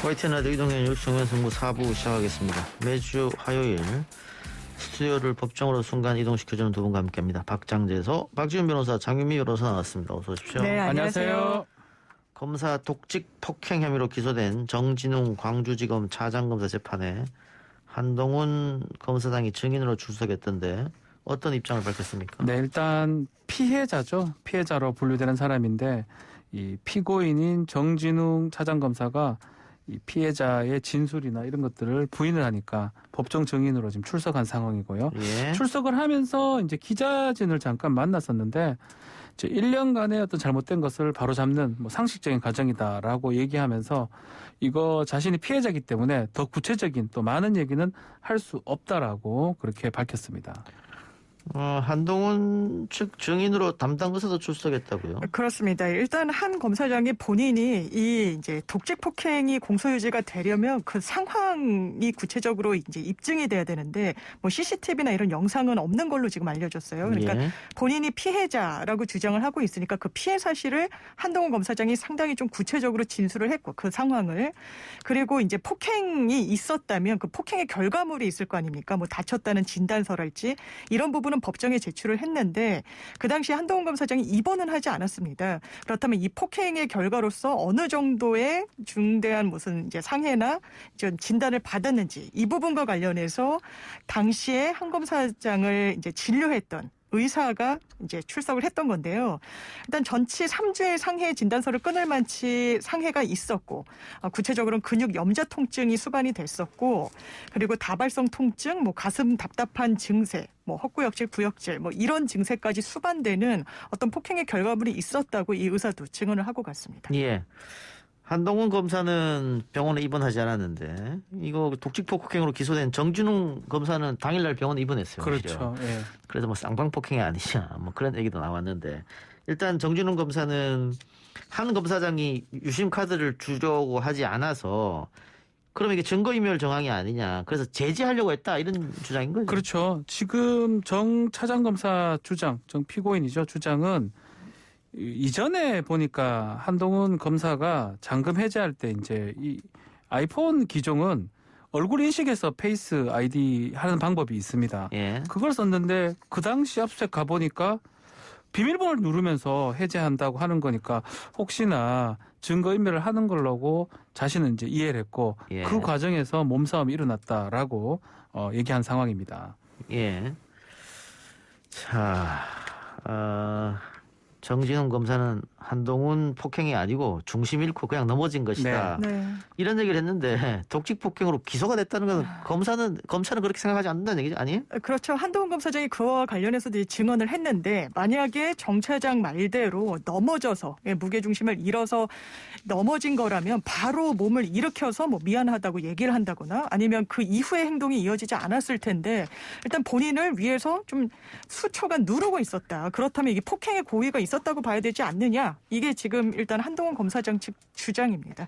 YTN 라디오 이동현 뉴스 정면승부 4부 시작하겠습니다. 매주 화요일 스튜디오를 법정으로 순간 이동시켜주는 두 분과 함께합니다. 박장재서, 박지훈 변호사, 장윤미 변호사 나왔습니다. 어서 오십시오. 네, 안녕하세요. 검사 독직 폭행 혐의로 기소된 정진웅 광주지검 차장검사 재판에 한동훈 검사장이 증인으로 출석했던데 어떤 입장을 밝혔습니까? 네, 일단 피해자죠. 피해자로 분류되는 사람인데 이 피고인인 정진웅 차장검사가 이 피해자의 진술이나 이런 것들을 부인을 하니까 법정 증인으로 지금 출석한 상황이고요. 예. 출석을 하면서 이제 기자진을 잠깐 만났었는데 이제 1년간의 어떤 잘못된 것을 바로잡는 상식적인 과정이다라고 얘기하면서 이거 자신이 피해자이기 때문에 더 구체적인 또 많은 얘기는 할 수 없다라고 그렇게 밝혔습니다. 한동훈 측 증인으로 담당 의사도 출석했다고요? 그렇습니다. 일단 한 검사장이 본인이 이 이제 독직 폭행이 공소유지가 되려면 그 상황이 구체적으로 이제 입증이 돼야 되는데 뭐 CCTV나 이런 영상은 없는 걸로 지금 알려졌어요. 그러니까 예. 본인이 피해자라고 주장을 하고 있으니까 그 피해 사실을 한동훈 검사장이 상당히 좀 구체적으로 진술을 했고 그 상황을 그리고 이제 폭행이 있었다면 그 폭행의 결과물이 있을 거 아닙니까? 뭐 다쳤다는 진단서랄지 이런 부분 법정에 제출을 했는데 그 당시 한동훈 검사장이 입원은 하지 않았습니다. 그렇다면 이 폭행의 결과로서 어느 정도의 중대한 무슨 이제 상해나 진단을 받았는지 이 부분과 관련해서 당시에 한 검사장을 이제 진료했던 의사가 이제 출석을 했던 건데요. 일단 전치 3주의 상해 진단서를 끊을 만치 상해가 있었고 구체적으로는 근육 염좌 통증이 수반이 됐었고 그리고 다발성 통증, 뭐 가슴 답답한 증세, 뭐 헛구역질, 구역질 뭐 이런 증세까지 수반되는 어떤 폭행의 결과물이 있었다고 이 의사도 증언을 하고 갔습니다. 예. 한동훈 검사는 병원에 입원하지 않았는데 이거 독직 폭행으로 기소된 정진웅 검사는 당일날 병원에 입원했어요. 그렇죠. 예. 그래서 뭐 쌍방폭행이 아니냐 뭐 그런 얘기도 나왔는데 일단 정진웅 검사는 한 검사장이 유심 카드를 주려고 하지 않아서 그럼 이게 증거인멸 정황이 아니냐 그래서 제지하려고 했다 이런 주장인 거죠. 그렇죠. 지금 정 차장검사 주장, 정 피고인이죠. 주장은 이전에 보니까 한동훈 검사가 잠금 해제할 때 이제 이 아이폰 기종은 얼굴 인식해서 페이스 아이디 하는 방법이 있습니다. 예. 그걸 썼는데 그 당시 압수수색 가보니까 비밀번호를 누르면서 해제한다고 하는 거니까 혹시나 증거인멸을 하는 걸로고 자신은 이제 이해를 했고 예. 그 과정에서 몸싸움이 일어났다라고 얘기한 상황입니다. 예. 자, 정진웅 검사는 한동훈 폭행이 아니고 중심 잃고 그냥 넘어진 것이다. 네. 이런 얘기를 했는데 독직 폭행으로 기소가 됐다는 건 검찰은 그렇게 생각하지 않는다는 얘기죠, 아니에요? 그렇죠. 한동훈 검사장이 그와 관련해서도 증언을 했는데 만약에 정 차장 말대로 넘어져서 무게중심을 잃어서 넘어진 거라면 바로 몸을 일으켜서 뭐 미안하다고 얘기를 한다거나 아니면 그 이후의 행동이 이어지지 않았을 텐데 일단 본인을 위해서 좀 수초간 누르고 있었다. 그렇다면 이게 폭행의 고의가 있었다고 봐야 되지 않느냐. 이게 지금 일단 한동훈 검사장 측 주장입니다.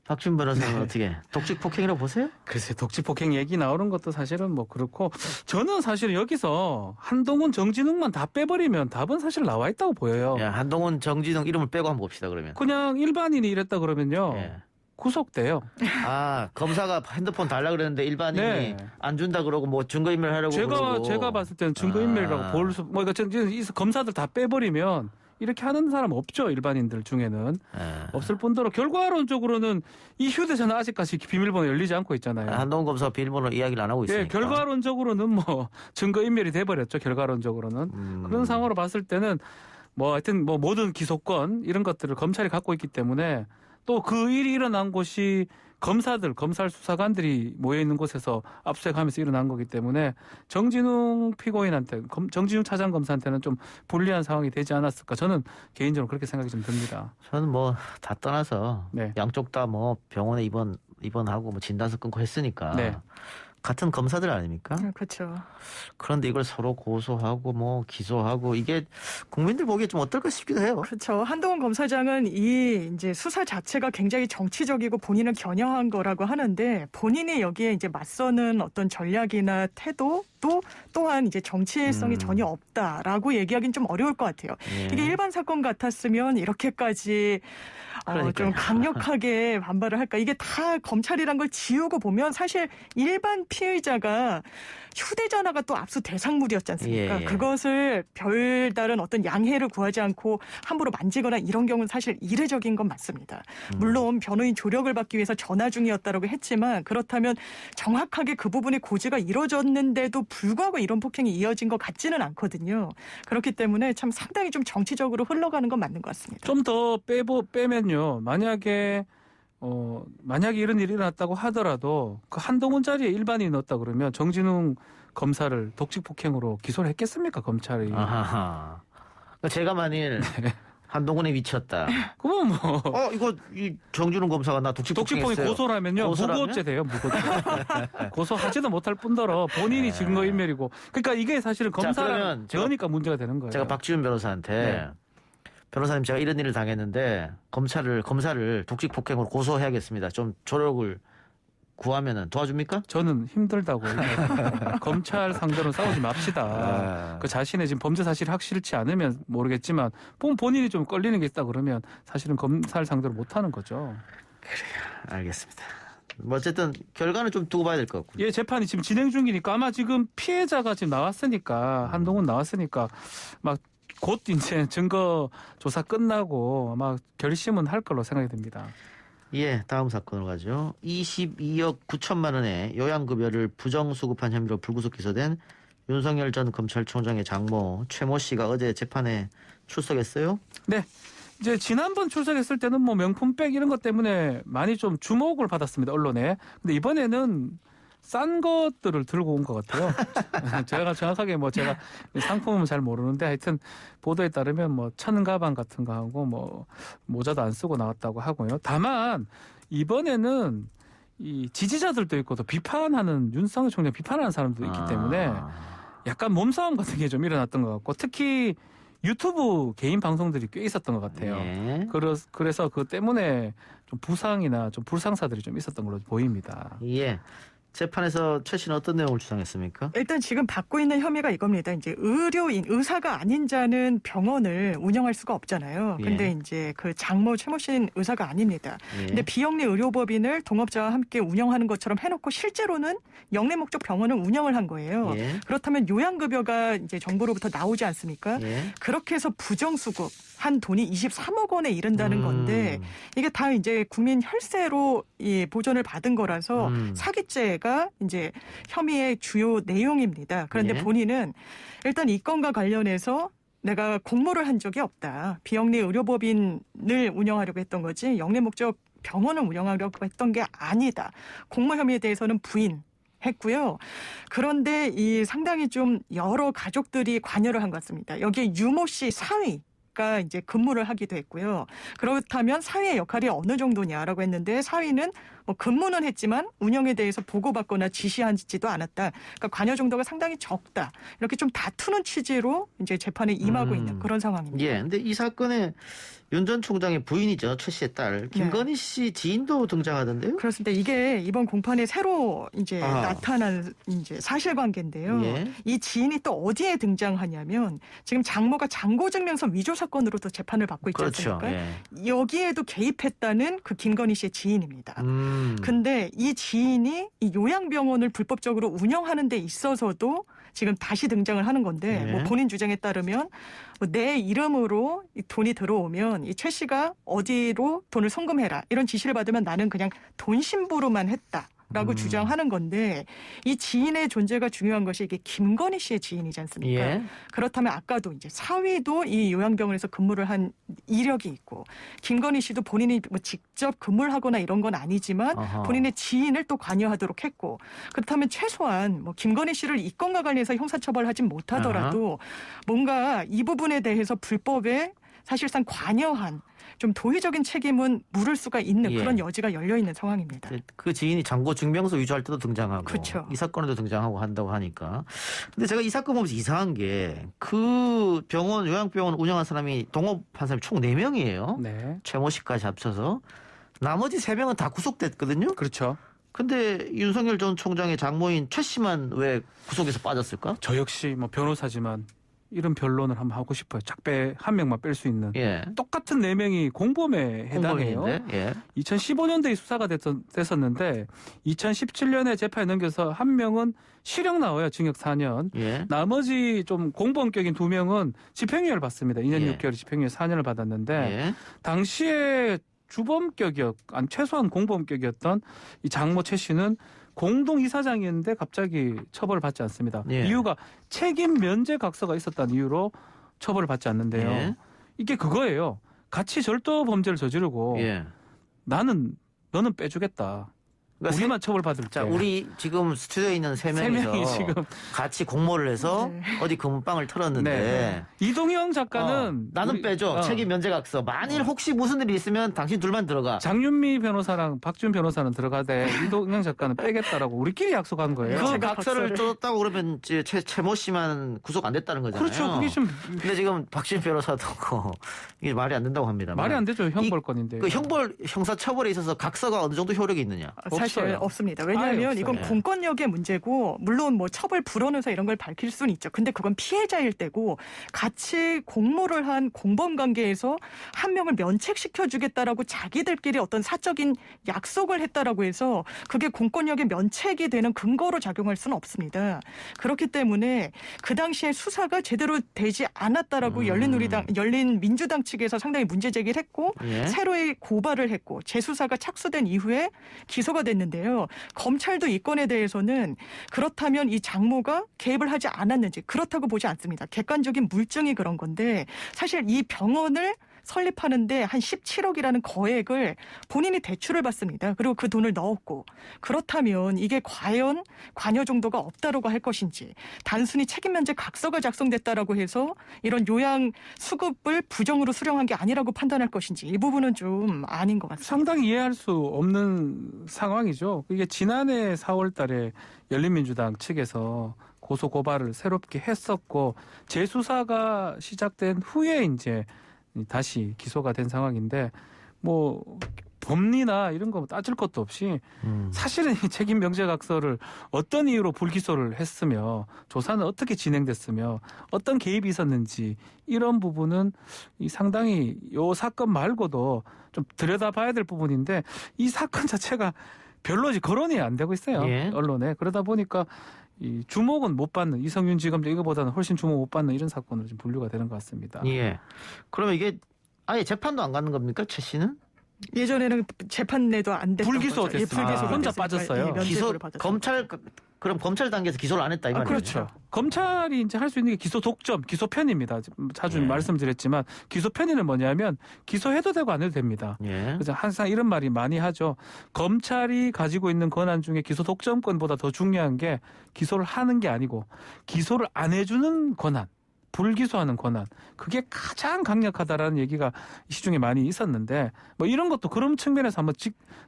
박준 변호사는 어떻게 독직 폭행이라고 보세요? 글쎄 독직 폭행 얘기 나오는 것도 사실은 뭐 그렇고 저는 사실 여기서 한동훈 정진웅만 다 빼버리면 답은 사실 나와 있다고 보여요. 야, 한동훈 정진웅 이름을 빼고 한번 봅시다 그러면. 그냥 일반인이 이랬다 그러면요. 예. 구속돼요. 검사가 핸드폰 달라 그랬는데 일반인이 네. 안 준다 그러고 뭐 증거인멸하려고 그러고. 제가 봤을 때는 증거인멸이라고 볼 수, 뭐, 그러니까 이 검사들 다 빼버리면 이렇게 하는 사람 없죠. 일반인들 중에는. 없을 뿐더러 결과론적으로는 이 휴대전화 아직까지 비밀번호 열리지 않고 있잖아요. 한동훈 검사가 비밀번호 이야기를 안 하고 있으니까. 네, 결과론적으로는 뭐 증거인멸이 돼버렸죠. 결과론적으로는. 그런 상황으로 봤을 때는 뭐 하여튼 뭐 모든 기소권 이런 것들을 검찰이 갖고 있기 때문에 또 그 일이 일어난 곳이 검찰 수사관들이 모여있는 곳에서 압수수색하면서 일어난 거기 때문에 정진웅 피고인한테, 정진웅 차장검사한테는 좀 불리한 상황이 되지 않았을까. 저는 개인적으로 그렇게 생각이 좀 듭니다. 저는 뭐 다 떠나서 네. 양쪽 다 뭐 병원에 입원하고 뭐 진단서 끊고 했으니까 네. 같은 검사들 아닙니까? 그렇죠. 그런데 이걸 서로 고소하고 뭐 기소하고 이게 국민들 보기에 좀 어떨까 싶기도 해요. 그렇죠. 한동훈 검사장은 이 이제 수사 자체가 굉장히 정치적이고 본인은 겨냥한 거라고 하는데 본인이 여기에 이제 맞서는 어떤 전략이나 태도도 또한 이제 정치성이 전혀 없다라고 얘기하기는 좀 어려울 것 같아요. 예. 이게 일반 사건 같았으면 이렇게까지 좀 그러니까요. 강력하게 반발을 할까? 이게 다 검찰이란 걸 지우고 보면 사실 일반 피의자가 휴대전화가 또 압수 대상물이었지 않습니까? 예. 그것을 별다른 어떤 양해를 구하지 않고 함부로 만지거나 이런 경우는 사실 이례적인 건 맞습니다. 물론 변호인 조력을 받기 위해서 전화 중이었다라고 했지만 그렇다면 정확하게 그 부분의 고지가 이루어졌는데도 불구하고 이런 폭행이 이어진 것 같지는 않거든요. 그렇기 때문에 참 상당히 좀 정치적으로 흘러가는 건 맞는 것 같습니다. 좀 더 빼면요. 만약에 이런 일이 일어났다고 하더라도 그 한동훈 자리에 일반인이 넣었다 그러면 정진웅 검사를 독직 폭행으로 기소를 했겠습니까 검찰이? 아하하. 그러니까 제가 만일 한동훈에 미쳤다. 그러면 뭐 이거 이 정준훈 검사가 나 독직 독직 폭행 폭행했어요. 고소라면요 무고죄 돼요 무고죄. 고소하지도 못할 뿐더러 본인이 증거인멸이고. 그러니까 이게 사실은 검사랑 그러니까 문제가 되는 거예요. 제가 박지훈 변호사한테 네. 변호사님 제가 이런 일을 당했는데 검사를 독직 폭행으로 고소해야겠습니다. 좀 조력을 구하면은 도와줍니까? 저는 힘들다고 얘기합니다. 검찰 상대로 싸우지 맙시다. 그 자신의 지금 범죄 사실이 확실치 않으면 모르겠지만 본인이 좀 걸리는 게 있다 그러면 사실은 검찰 상대로 못하는 거죠. 알겠습니다. 뭐 어쨌든 결과는 좀 두고 봐야 될 것 같고요. 예, 재판이 지금 진행 중이니까 아마 지금 피해자가 지금 나왔으니까 한동훈 나왔으니까 막 곧 이제 증거 조사 끝나고 아마 결심은 할 걸로 생각이 듭니다. 예, 다음 사건으로 가죠. 22억 9천만 원의 요양급여를 부정수급한 혐의로 불구속 기소된 윤석열 전 검찰총장의 장모 최모 씨가 어제 재판에 출석했어요. 네. 이제 지난번 출석했을 때는 뭐 명품백 이런 것 때문에 많이 좀 주목을 받았습니다, 언론에. 근데 이번에는 싼 것들을 들고 온 것 같아요. 제가 정확하게 제가 상품은 잘 모르는데 하여튼 보도에 따르면 천 가방 같은 거 하고 모자도 안 쓰고 나왔다고 하고요. 다만 이번에는 이 지지자들도 있고 또 비판하는 윤석열 총장 비판하는 사람도 있기 때문에 약간 몸싸움 같은 게 좀 일어났던 것 같고 특히 유튜브 개인 방송들이 꽤 있었던 것 같아요. 예. 그래서 그 때문에 좀 부상이나 좀 불상사들이 좀 있었던 걸로 보입니다. 예. 재판에서 최 씨는 어떤 내용을 주장했습니까? 일단 지금 받고 있는 혐의가 이겁니다. 이제 의사가 아닌 자는 병원을 운영할 수가 없잖아요. 근데 예. 이제 그 장모 최모 씨는 의사가 아닙니다. 예. 근데 비영리 의료법인을 동업자와 함께 운영하는 것처럼 해놓고 실제로는 영리 목적 병원을 운영을 한 거예요. 예. 그렇다면 요양급여가 이제 정부로부터 나오지 않습니까? 예. 그렇게 해서 부정수급 한 돈이 23억 원에 이른다는 건데 이게 다 이제 국민 혈세로 보전을 받은 거라서 사기죄가 이제 혐의의 주요 내용입니다. 그런데 예. 본인은 일단 이 건과 관련해서 내가 공모를 한 적이 없다. 비영리 의료법인을 운영하려고 했던 거지 영리 목적 병원을 운영하려고 했던 게 아니다. 공모 혐의에 대해서는 부인했고요. 그런데 이 상당히 좀 여러 가족들이 관여를 한 것 같습니다. 여기에 유모 씨 사위 가 이제 근무를 하기도 했고요. 그렇다면 사위의 역할이 어느 정도냐라고 했는데 사위는 근무는 했지만 운영에 대해서 보고받거나 지시하지도 않았다. 그러니까 관여 정도가 상당히 적다. 이렇게 좀 다투는 취지로 이제 재판에 임하고 있는 그런 상황입니다. 예. 근데 이 사건에 윤 전 총장의 부인이죠. 최 씨의 딸 김건희 씨 지인도 등장하던데요. 그렇습니다. 이게 이번 공판에 새로 이제 나타난 이제 사실관계인데요. 예. 이 지인이 또 어디에 등장하냐면 지금 장모가 장고증명서 위조 사건으로 또 재판을 받고 있지 그렇죠. 않습니까? 예. 여기에도 개입했다는 그 김건희 씨의 지인입니다. 근데 이 지인이 이 요양병원을 불법적으로 운영하는 데 있어서도 지금 다시 등장을 하는 건데 네. 본인 주장에 따르면 내 이름으로 이 돈이 들어오면 이 최 씨가 어디로 돈을 송금해라 이런 지시를 받으면 나는 그냥 돈 신부로만 했다. 라고 주장하는 건데 이 지인의 존재가 중요한 것이 이게 김건희 씨의 지인이지 않습니까? 예. 그렇다면 아까도 이제 사위도 이 요양병원에서 근무를 한 이력이 있고 김건희 씨도 본인이 직접 근무를 하거나 이런 건 아니지만 본인의 지인을 또 관여하도록 했고 그렇다면 최소한 김건희 씨를 이 건과 관련해서 형사처벌하진 못하더라도 뭔가 이 부분에 대해서 불법에 사실상 관여한 좀 도의적인 책임은 물을 수가 있는 예. 그런 여지가 열려 있는 상황입니다. 그 지인이 장고 증명서 위조할 때도 등장하고 그렇죠. 이 사건에도 등장하고 한다고 하니까. 근데 제가 이 사건 보면서 이상한 게 그 병원 요양병원 운영한 사람이 동업한 사람이 총 4명이에요. 네. 최모 씨까지 합쳐서. 나머지 3명은 다 구속됐거든요. 그렇죠. 근데 윤석열 전 총장의 장모인 최 씨만 왜 구속에서 빠졌을까? 저 역시 뭐 변호사지만 이런 변론을 한번 하고 싶어요. 작배 한 명만 뺄 수 있는. 예. 똑같은 4명이 공범에 해당해요. 공범인데? 예. 2015년도에 수사가 됐었는데 2017년에 재판에 넘겨서 한 명은 실형 나와요. 징역 4년. 예. 나머지 좀 공범격인 2명은 집행유예를 받습니다. 2년 예. 6개월 집행유예 4년을 받았는데 예. 당시에 최소한 공범격이었던 이 장모 최 씨는 공동이사장이었는데 갑자기 처벌을 받지 않습니다. 예. 이유가 책임 면제 각서가 있었다는 이유로 처벌을 받지 않는데요. 예. 이게 그거예요. 같이 절도 범죄를 저지르고 예. 너는 빼주겠다. 그러니까 우리만 처벌받을게. 자, 우리 지금 스튜디오에 있는 3명이서 3명이 지금 같이 공모를 해서 네. 어디 금방을 털었는데 네. 이동영 작가는 나는 우리- 빼줘. 책임 면제각서. 만일 혹시 무슨 일이 있으면 당신 둘만 들어가. 장윤미 변호사랑 박준 변호사는 들어가되 이동영 작가는 빼겠다라고 우리끼리 약속한 거예요. 그 제가 각서를 각서를- 줬다고 그러면 이제 최모 씨만 구속 안 됐다는 거잖아요. 그렇죠. 그게 좀 근데 지금 박진 변호사도 이게 말이 안 된다고 합니다. 말이 안 되죠. 형벌권인데. 그 형사 처벌에 있어서 각서가 어느 정도 효력이 있느냐? 사실 없어요. 없습니다. 아예 왜냐하면 없어요. 이건 예. 공권력의 문제고 물론 뭐 처벌 불원에서 이런 걸 밝힐 수는 있죠. 근데 그건 피해자일 때고 같이 공모를 한 공범 관계에서 한 명을 면책시켜 주겠다라고 자기들끼리 어떤 사적인 약속을 했다라고 해서 그게 공권력의 면책이 되는 근거로 작용할 수는 없습니다. 그렇기 때문에 그 당시에 수사가 제대로 되지 않았다라고 열린 민주당 측에서 상당히 문제 제기를 했고 예. 새로이 고발을 했고 재수사가 착수된 이후에 기소가 됐는데요. 검찰도 이 건에 대해서는 그렇다면 이 장모가 개입을 하지 않았는지 그렇다고 보지 않습니다. 객관적인 물증이 그런 건데 사실 이 병원을 설립하는데 한 17억이라는 거액을 본인이 대출을 받습니다. 그리고 그 돈을 넣었고 그렇다면 이게 과연 관여 정도가 없다라고 할 것인지 단순히 책임면제 각서가 작성됐다라고 해서 이런 요양 수급을 부정으로 수령한 게 아니라고 판단할 것인지 이 부분은 좀 아닌 것 같습니다. 상당히 이해할 수 없는 상황이죠. 이게 지난해 4월 달에 열린민주당 측에서 고소 고발을 새롭게 했었고 재수사가 시작된 후에 이제 다시 기소가 된 상황인데 뭐 법리나 이런 거 따질 것도 없이 사실은 이 책임 명제 각서를 어떤 이유로 불기소를 했으며 조사는 어떻게 진행됐으며 어떤 개입이 있었는지 이런 부분은 이 상당히 요 사건 말고도 좀 들여다봐야 될 부분인데 이 사건 자체가 별로 거론이 안 되고 있어요. 예. 언론에. 그러다 보니까 이 주목은 못 받는 이성윤 지검장 이거보다는 훨씬 주목 못 받는 이런 사건으로 좀 분류가 되는 것 같습니다. 예. 그러면 이게 아예 재판도 안 가는 겁니까? 최 씨는? 예전에는 재판 내도 안 됐던 불기소 거죠. 됐습니다. 불기소가 혼자 됐으니까, 빠졌어요. 면제부를 기소 받았습니다. 그럼 검찰 단계에서 기소를 안 했다 이 말이죠. 그렇죠. 검찰이 이제 할 수 있는 게 기소 독점, 기소 편입니다. 자주 예. 말씀드렸지만 기소 편의는 뭐냐면 기소해도 되고 안 해도 됩니다. 예. 그래서 항상 이런 말이 많이 하죠. 검찰이 가지고 있는 권한 중에 기소 독점권보다 더 중요한 게 기소를 하는 게 아니고 기소를 안 해주는 권한. 불기소하는 권한 그게 가장 강력하다라는 얘기가 시중에 많이 있었는데 뭐 이런 것도 그런 측면에서 한번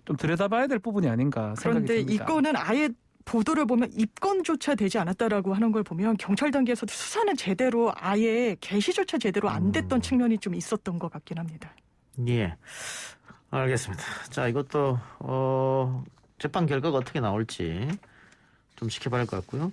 좀 들여다봐야 될 부분이 아닌가 생각이 그런데 듭니다. 이 건은 아예 보도를 보면 입건조차 되지 않았다라고 하는 걸 보면 경찰 단계에서도 수사는 제대로 아예 개시조차 제대로 안 됐던 측면이 좀 있었던 것 같긴 합니다. 예. 알겠습니다. 자, 이것도 재판 결과가 어떻게 나올지 좀 지켜봐야 할 것 같고요.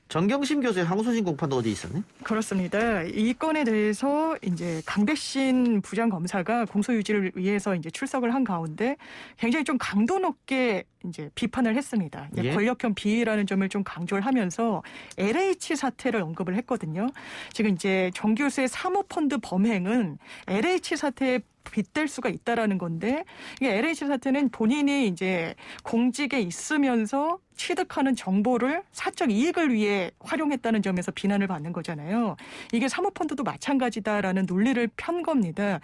정경심 교수의 항소심 공판도 어디 있었니? 그렇습니다. 이 건에 대해서 이제 강백신 부장검사가 공소유지를 위해서 이제 출석을 한 가운데 굉장히 좀 강도 높게 이제 비판을 했습니다. 이제 예? 권력형 비위라는 점을 좀 강조를 하면서 LH 사태를 언급을 했거든요. 지금 이제 정 교수의 사모펀드 범행은 LH 사태에 빗댈 수가 있다라는 건데 이게 LH 사태는 본인이 이제 공직에 있으면서 취득하는 정보를 사적 이익을 위해 활용했다는 점에서 비난을 받는 거잖아요. 이게 사모펀드도 마찬가지다라는 논리를 편 겁니다.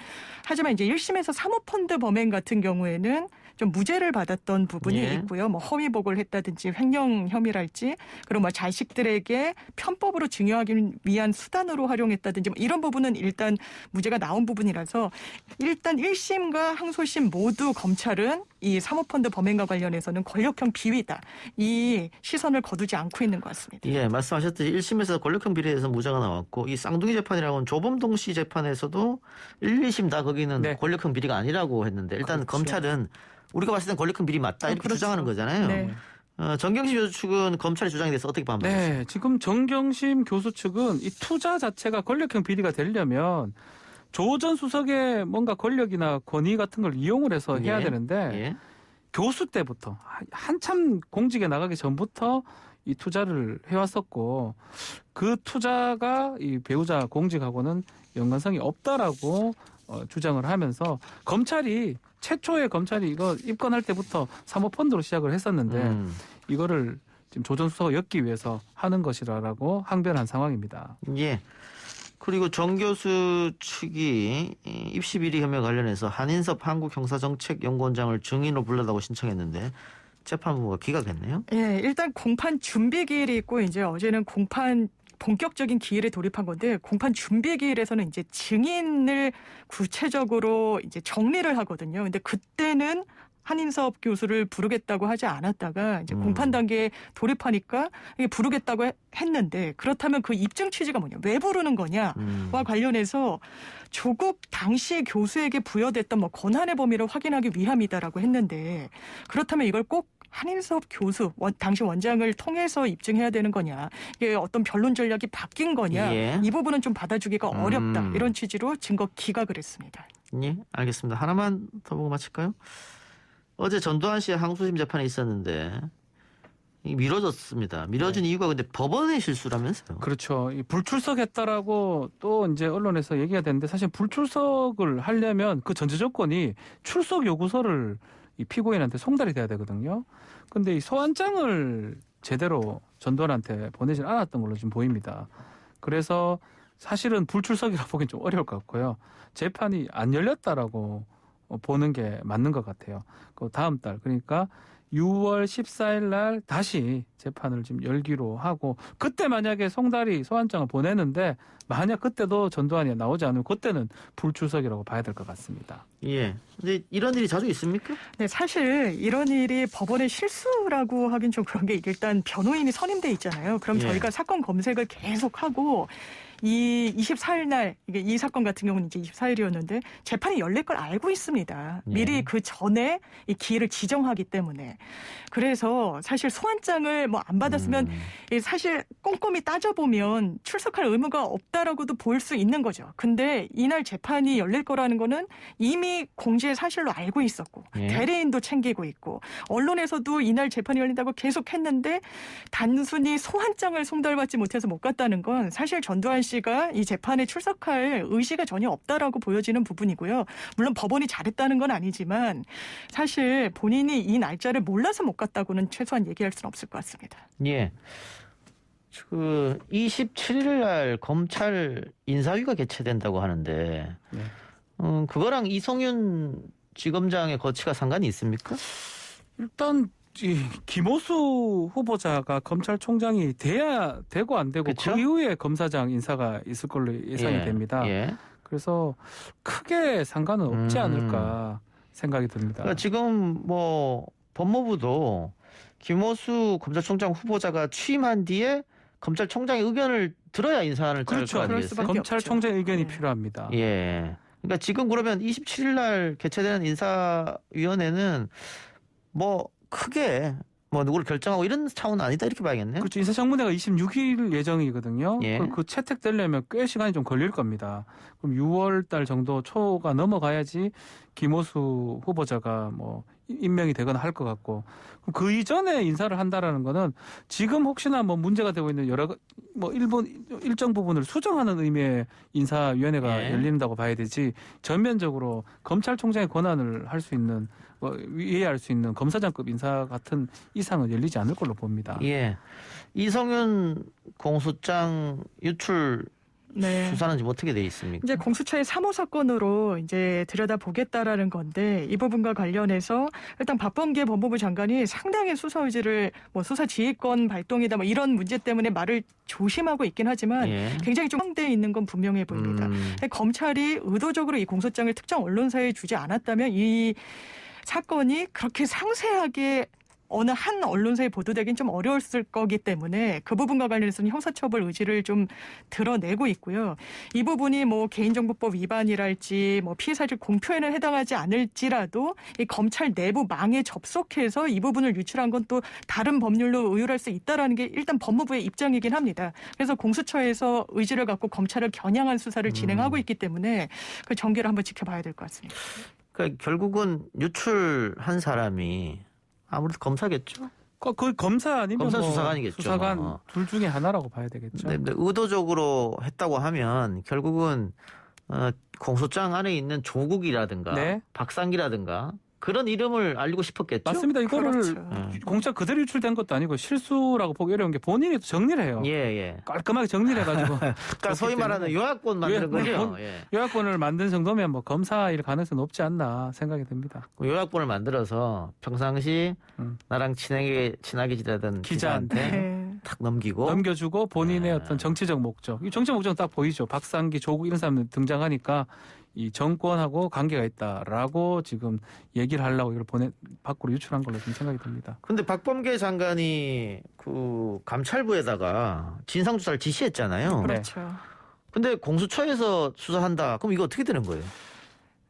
하지만 이제 1심에서 사모펀드 범행 같은 경우에는 좀 무죄를 받았던 부분이 예. 있고요. 뭐 허위 보고를 했다든지 횡령 혐의랄지 그리고 뭐 자식들에게 편법으로 증여하기 위한 수단으로 활용했다든지 뭐 이런 부분은 일단 무죄가 나온 부분이라서 일단 1심과 항소심 모두 검찰은 이 사모펀드 범행과 관련해서는 권력형 비위다. 이 시선을 거두지 않고 있는 것 같습니다. 예, 말씀하셨듯이 1심에서 권력형 비리에서 무죄가 나왔고 이 쌍둥이 재판이라고는 조범동 씨 재판에서도 1, 2심 다 거기는 네. 권력형 비리가 아니라고 했는데 일단 그렇죠. 검찰은 우리가 봤을 땐 권력형 비리 맞다 이렇게 그렇죠. 주장하는 거잖아요. 네. 정경심 교수 측은 검찰의 주장에 대해서 어떻게 반박하세요? 네, 지금 정경심 교수 측은 이 투자 자체가 권력형 비리가 되려면 조 전 수석의 뭔가 권력이나 권위 같은 걸 이용을 해서 해야 예. 되는데 예. 교수 때부터 한참 공직에 나가기 전부터 이 투자를 해왔었고 그 투자가 이 배우자 공직하고는 연관성이 없다라고 주장을 하면서 검찰이 최초에 검찰이 이거 입건할 때부터 사모펀드로 시작을 했었는데 이거를 지금 조 전 수석을 엮기 위해서 하는 것이라고 항변한 상황입니다. 예. 그리고 정 교수 측이 입시 비리 혐의 관련해서 한인섭 한국형사정책연구원장을 증인으로 불러다고 신청했는데 재판부가 기각했네요. 예, 일단 공판 준비 기일이 있고 이제 어제는 공판 본격적인 기일에 돌입한 건데 공판 준비 기일에서는 이제 증인을 구체적으로 이제 정리를 하거든요. 근데 그때는 한인섭 교수를 부르겠다고 하지 않았다가 이제 공판 단계에 돌입하니까 이게 부르겠다고 했는데 그렇다면 그 입증 취지가 뭐냐? 왜 부르는 거냐와 관련해서 조국 당시 교수에게 부여됐던 뭐 권한의 범위를 확인하기 위함이다라고 했는데 그렇다면 이걸 꼭 한인섭 교수 당시 원장을 통해서 입증해야 되는 거냐? 이게 어떤 변론 전략이 바뀐 거냐? 예. 이 부분은 좀 받아주기가 어렵다. 이런 취지로 증거 기각을 했습니다. 예, 알겠습니다. 하나만 더 보고 마칠까요? 어제 전두환 씨의 항소심 재판이 있었는데 미뤄졌습니다. 미뤄진 이유가 근데 법원의 실수라면서요? 그렇죠. 이 불출석했다라고 또 이제 언론에서 얘기가 되는데 사실 불출석을 하려면 그 전제 조건이 출석 요구서를 이 피고인한테 송달이 돼야 되거든요. 근데 이 소환장을 제대로 전두환한테 보내질 않았던 걸로 지금 보입니다. 그래서 사실은 불출석이라 보기엔 좀 어려울 것 같고요. 재판이 안 열렸다라고 보는 게 맞는 것 같아요. 그 다음 달 그러니까 6월 14일 날 다시 재판을 지금 열기로 하고 그때 만약에 송달이 소환장을 보내는데 만약 그때도 전두환이 나오지 않으면 그때는 불출석이라고 봐야 될 것 같습니다. 예. 근데 이런 일이 자주 있습니까? 네, 사실 이런 일이 법원의 실수라고 하긴 좀 그런 게 일단 변호인이 선임돼 있잖아요. 그럼 예. 저희가 사건 검색을 계속하고 이 24일 날 이게 이 사건 같은 경우는 이제 24일이었는데 재판이 열릴 걸 알고 있습니다. 미리 그 전에 이 기일을 지정하기 때문에 그래서 사실 소환장을 뭐 안 받았으면 사실 꼼꼼히 따져보면 출석할 의무가 없다라고도 볼 수 있는 거죠. 근데 이날 재판이 열릴 거라는 거는 이미 공지의 사실로 알고 있었고 예. 대리인도 챙기고 있고 언론에서도 이날 재판이 열린다고 계속했는데 단순히 소환장을 송달받지 못해서 못 갔다는 건 사실 전두환 씨가 이 재판에 출석할 의지가 전혀 없다라고 보여지는 부분이고요. 물론 법원이 잘했다는 건 아니지만 사실 본인이 이 날짜를 몰라서 못 갔다고는 최소한 얘기할 수는 없을 것 같습니다. 예. 그 27일 날 검찰 인사위가 개최된다고 하는데 네. 그거랑 이성윤 지검장의 거치가 상관이 있습니까? 일단 이 김호수 후보자가 검찰총장이 돼야 되고 안 되고 그쵸? 그 이후에 검사장 인사가 있을 걸로 예상이 됩니다. 예. 그래서 크게 상관은 없지 않을까 생각이 듭니다. 그러니까 지금 뭐 법무부도 김호수 검찰총장 후보자가 취임한 뒤에 검찰총장의 의견을 들어야 인사안을 짤 그렇죠. 거 그럴 아니겠어요? 수밖에 검찰총장 없죠. 의견이 네. 필요합니다. 예. 그러니까 지금 그러면 27일 날 개최되는 인사위원회는 뭐 크게 뭐 누구를 결정하고 이런 차원은 아니다 이렇게 봐야겠네요. 그렇죠. 인사청문회가 26일 예정이거든요. 예. 그 채택되려면 꽤 시간이 좀 걸릴 겁니다. 그럼 6월 달 정도 초가 넘어가야지 김호수 후보자가 뭐 임명이 되거나 할 것 같고 그 이전에 인사를 한다라는 거는 지금 혹시나 뭐 문제가 되고 있는 여러 뭐 일정 부분을 수정하는 의미의 인사위원회가 예. 열린다고 봐야 되지 전면적으로 검찰총장의 권한을 할 수 있는 뭐 이해할 수 있는 검사장급 인사 같은 이상은 열리지 않을 걸로 봅니다. 예. 이성윤 공소장 유출 네. 수사는 지금 어떻게 돼 있습니까? 이제 공수처의 3호 사건으로 이제 들여다보겠다라는 건데 이 부분과 관련해서 일단 박범계 법무부 장관이 상당히 수사 의지를 뭐 수사 지휘권 발동이다 뭐 이런 문제 때문에 말을 조심하고 있긴 하지만 예. 굉장히 좀 상대해 있는 건 분명해 보입니다. 검찰이 의도적으로 이 공소장을 특정 언론사에 주지 않았다면 이 사건이 그렇게 상세하게 어느 한 언론사에 보도되긴 좀 어려웠을 거기 때문에 그 부분과 관련해서는 형사처벌 의지를 좀 드러내고 있고요. 이 부분이 뭐 개인정보법 위반이랄지 뭐 피해 사실 공표에는 해당하지 않을지라도 이 검찰 내부 망에 접속해서 이 부분을 유출한 건 또 다른 법률로 의율할 수 있다라는 게 일단 법무부의 입장이긴 합니다. 그래서 공수처에서 의지를 갖고 검찰을 겨냥한 수사를 진행하고 있기 때문에 그 전개를 한번 지켜봐야 될 것 같습니다. 그러니까 결국은 유출한 사람이 아무래도 검사겠죠. 그 검사 아니면 검사 뭐 수사관이겠죠. 수사관 둘 중에 하나라고 봐야 되겠죠. 근데 의도적으로 했다고 하면 결국은 공소장 안에 있는 조국이라든가 네. 박상기라든가 그런 이름을 알리고 싶었겠죠. 맞습니다. 이거를 그렇죠. 공짜 그대로 유출된 것도 아니고 실수라고 보기 어려운 게 본인이 또 정리를 해요. 예. 깔끔하게 정리를 해가지고 그러니까 소위 말하는 요약본 만드는 거죠. 예. 요약본을 만든 정도면 뭐 검사일 가능성이 높지 않나 생각이 듭니다. 그 요약본을 만들어서 평상시 나랑 친하게 지내던 기자한테 네. 탁 넘기고 넘겨주고 본인의 네. 어떤 정치적 목적, 이 정치적 목적은 딱 보이죠. 박상기, 조국 이런 사람 등장하니까 이 정권하고 관계가 있다라고 지금 얘기를 하려고 이걸 밖으로 유출한 걸로 좀 생각이 듭니다. 근데 박범계 장관이 그 감찰부에다가 진상조사를 지시했잖아요. 네. 그렇죠. 근데 공수처에서 수사한다. 그럼 이거 어떻게 되는 거예요?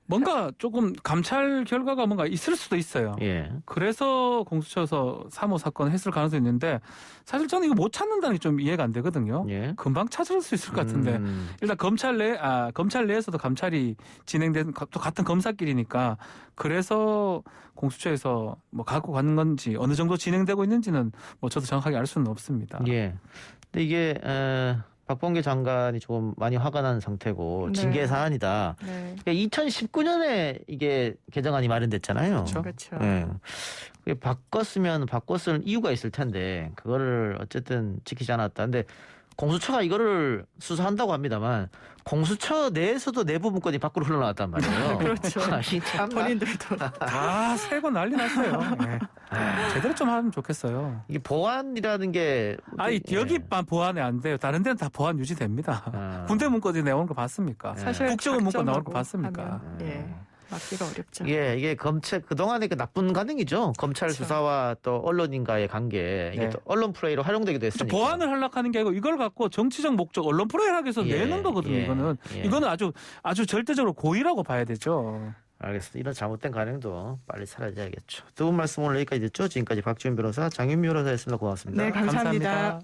뭔가 조금 감찰 결과가 뭔가 있을 수도 있어요. 예. 그래서 공수처에서 3호 사건 했을 가능성이 있는데 사실 저는 이거 못 찾는다는 게 좀 이해가 안 되거든요. 예. 금방 찾을 수 있을 것 같은데 일단 검찰 내에서도 감찰이 진행된 또 같은 검사끼리니까 그래서 공수처에서 뭐 갖고 가는 건지 어느 정도 진행되고 있는지는 뭐 저도 정확하게 알 수는 없습니다. 예. 근데 이게 박범계 장관이 조금 많이 화가 난 상태고 네. 징계 사안이다. 네. 2019년에 이게 개정안이 마련됐잖아요. 그렇죠. 예. 그게 바꿨을 이유가 있을 텐데 그거를 어쨌든 지키지 않았다. 근데 공수처가 이거를 수사한다고 합니다만 공수처 내에서도 내부 문건이 밖으로 흘러나왔단 말이에요. 그렇죠. 참 본인들도. 다 새고 난리 났어요. 네. 제대로 좀 하면 좋겠어요. 이게 보안이라는 게 아니 예. 여기만 보안이 안 돼요. 다른 데는 다 보안 유지됩니다. 아. 군대 문건이 나오는 거 봤습니까? 사실 국정원 문건 나오는 거 작정하고 봤습니까? 하면, 예. 막기가 어렵죠. 예, 이게 검찰 그동안의 그 나쁜 관행이죠. 검찰 그렇죠. 수사와 또 언론인과의 관계. 이게 네. 또 언론 플레이로 활용되기도 했으니까. 보안을 하려고 하는 게 아니고 이걸 갖고 정치적 목적 언론 프로그램 하기 위해서 예, 내는 거거든요. 예, 이거는 예. 이거는 아주 절대적으로 고의라고 봐야 되죠. 알겠습니다. 이런 잘못된 관행도 빨리 사라져야겠죠. 두 분 말씀 오늘 여기까지 듣죠. 지금까지 박지훈 변호사, 장윤미 변호사였습니다. 고맙습니다. 네, 감사합니다.